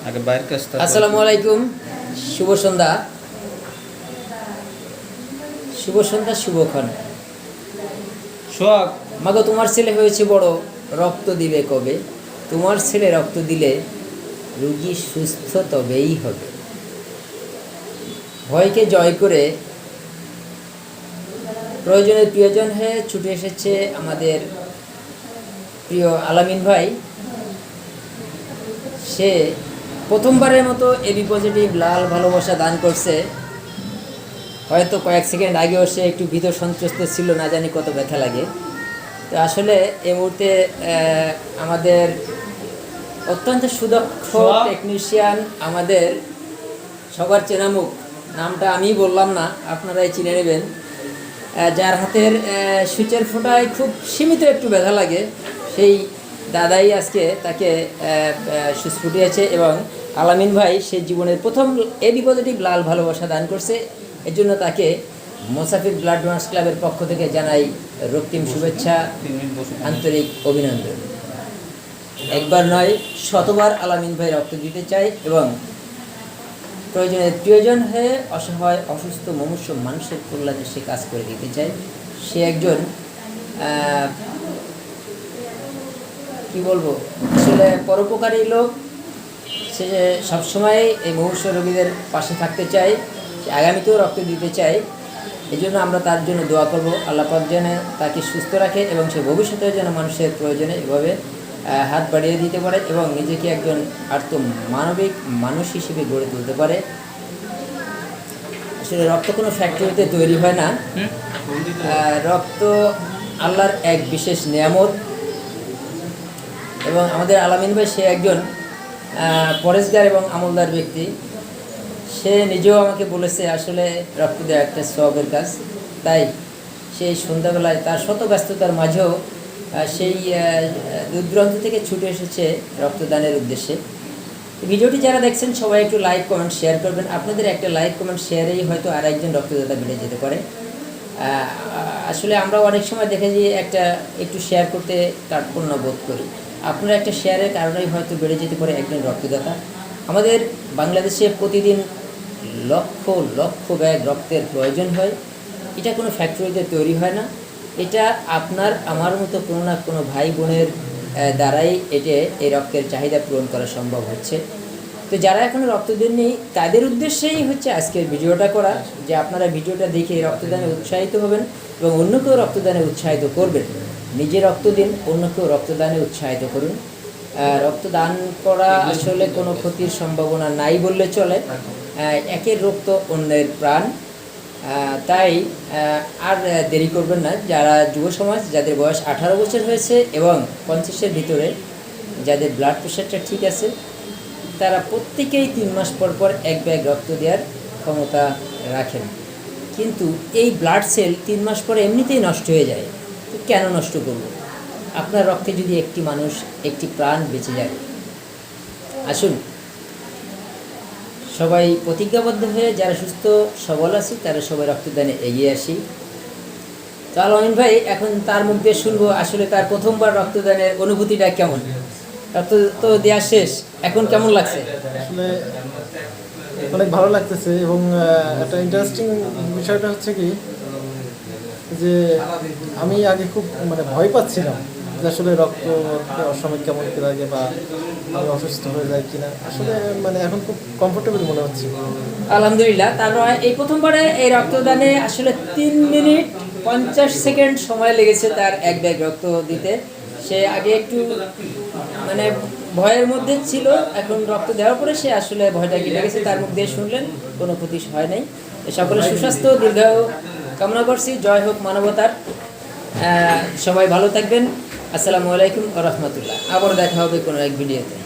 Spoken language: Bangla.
আগে বাইরের কাজটা আসসালামু আলাইকুম, শুভ সন্ধ্যা। শুভ সন্ধ্যা, শুভক্ষণ। সোহাগ মাগো, তোমার ছেলে হয়েছে বড়, রক্ত দিবে কবে? তোমার ছেলে রক্ত দিলে রুগী সুস্থ তবেই হবে। ভয়কে জয় করে প্রয়োজনের প্রিয়জন হয়ে ছুটে এসেছে আমাদের প্রিয় আলামিন ভাই। সে প্রথমবারের মতো এবি পজিটিভ লাল ভালোবাসা দান করছে। হয়তো কয়েক সেকেন্ড আগেও সে একটু ভীত সন্ত্রস্ত ছিল, না জানি কত ব্যথা লাগে। তো আসলে এই মুহূর্তে আমাদের অত্যন্ত সুদক্ষ টেকনিশিয়ান, আমাদের সবার চেনা মুখ, নামটা আমি বললাম না, আপনারাই চিনে নেবেন, যার হাতের সুচের ফোঁটায় খুব সীমিত একটু ব্যথা লাগে, সেই দাদাই আজকে তাকে সুচ ফুটিয়েছে। এবং আলামিন ভাই সে জীবনের প্রথম এবি পজিটিভ লাল ভালোবাসা দান করছে। এর জন্য তাকে মোসাফির ব্লাড ডোনার্স ক্লাবের পক্ষ থেকে জানাই রক্তিম শুভেচ্ছা, আন্তরিক অভিনন্দন। একবার নয়, শতবার আলামিন ভাই রক্ত দিতে চাই এবং প্রয়োজনের প্রিয়জন হয়ে অসহায় অসুস্থ মুমূর্ষু মানুষের কল্যাণে সে কাজ করে দিতে চায়। সে একজন কি বলবো, আসলে পরোপকারী লোক। সে সবসময় এই মুমূর্ষু রোগীদের পাশে থাকতে চায়, সে আগামীতেও রক্ত দিতে চায়। এই জন্য আমরা তার জন্য দোয়া করব, আল্লাহ পাক যেন তাকে সুস্থ রাখে এবং সে ভবিষ্যতে যেন মানুষের প্রয়োজনে এভাবে হাত বাড়িয়ে দিতে পারে এবং নিজেকে একজন মানবিক মানুষ হিসেবে গড়ে তুলতে পারে। আসলে রক্ত কোনো ফ্যাক্টরিতে তৈরি হয় না। রক্ত আল্লাহর এক বিশেষ নিয়ামত এবং আমাদের আলামিন ভাই সে একজন পরেশগার এবং আমলদার ব্যক্তি। সে নিজেও আমাকে বলেছে আসলে রক্ত দেওয়া একটা সওয়াবের কাজ, তাই সেই সন্ধ্যাবেলায় তার শত ব্যস্ততার মাঝেও সেই দূর দূরান্ত থেকে ছুটে এসেছে রক্তদানের উদ্দেশ্যে। ভিডিওটি যারা দেখছেন সবাই একটু লাইক কমেন্ট শেয়ার করবেন। আপনাদের একটা লাইক কমেন্ট শেয়ারেই হয়তো আর একজন রক্তদাতা বেড়ে যেতে পারে। আসলে আমরা অনেক সময় দেখে যে একটু শেয়ার করতে কার্পণ্য বোধ করি। আপনারা একটা শেয়ারের কারণেই হয়তো বেড়ে যেতে পারে একজন রক্তদাতা। আমাদের বাংলাদেশে প্রতিদিন লক্ষ লক্ষ ব্যাগ রক্তের প্রয়োজন হয়। এটা কোনো ফ্যাক্টরিতে তৈরি হয় না, এটা আপনার আমার মতো কোনো না কোনো ভাই বোনের দ্বারাই এই রক্তের চাহিদা পূরণ করা সম্ভব হচ্ছে। তো যারা এখনও রক্ত দেননি তাদের উদ্দেশ্যেই হচ্ছে আজকের ভিডিওটা করা, যে আপনারা ভিডিওটা দেখে রক্তদানে উৎসাহিত হবেন এবং অন্যকেও রক্তদানে উৎসাহিত করবেন। নিজে রক্ত দিন, অন্যকেও রক্তদানে উৎসাহিত করুন। রক্তদান করা আসলে কোনো ক্ষতির সম্ভাবনা নাই বললে চলে। একের রক্ত অন্যের প্রাণ। তাই আর দেরি করবেন না। যারা যুব সমাজ, যাদের বয়স 18 বছর হয়েছে এবং 50-এর ভিতরে, যাদের ব্লাড প্রেশারটা ঠিক আছে, তারা প্রত্যেকেই 3 মাস পর পর এক ব্যাগ রক্ত দেওয়ার ক্ষমতা রাখেন। কিন্তু এই ব্লাড সেল 3 মাস পরে এমনিতেই নষ্ট হয়ে যায়। তো কেন নষ্ট করব? আপনার রক্তে যদি একটি মানুষ, একটি প্রাণ বেঁচে যায়। আসুন সবাই প্রতিজ্ঞাবদ্ধ হয়ে যারা সুস্থ সবল আছি তারা সবাই রক্তদানে এগিয়ে আসি। তো আলামিন ভাই, এখন তার মুখ দিয়ে শুনবো আসলে তার প্রথমবার রক্তদানের অনুভূতিটা কেমন। রক্ত তো দেওয়া শেষ, এখন কেমন লাগছে? আসলে অনেক ভালো লাগতেছে এবং একটা ইন্টারেস্টিং বিষয়টা হচ্ছে কি, যে আমি আগে খুব ভয় পাচ্ছিলাম যে আসলে রক্ত অসময় কেমন কি লাগে বা আমি অসুস্থ হয়ে যায় কিনা। আসলে এখন খুব কমফোর্টেবল মনে হচ্ছে। আলহামদুলিল্লাহ। তারপর এই প্রথমবারে এই রক্তদানে আসলে 3 মিনিট 50 সেকেন্ড সময় লেগেছে তার এক ব্যাগ রক্ত দিতে। সে আগে একটু ভয়ের মধ্যে ছিল, এখন রক্ত দেওয়ার পরে সে আসলে ভয়টা কেটে গেছে। তার মুখ দিয়ে শুনলেন কোনো ক্ষতি হয় নাই। সকলের সুস্বাস্থ্য দীর্ঘায়ু কামনা করছি। জয় হোক মানবতার। সবাই ভালো থাকবেন। আসসালামু আলাইকুম ওয়া রাহমাতুল্লাহ। আবার দেখা হবে কোনো এক ভিডিওতে।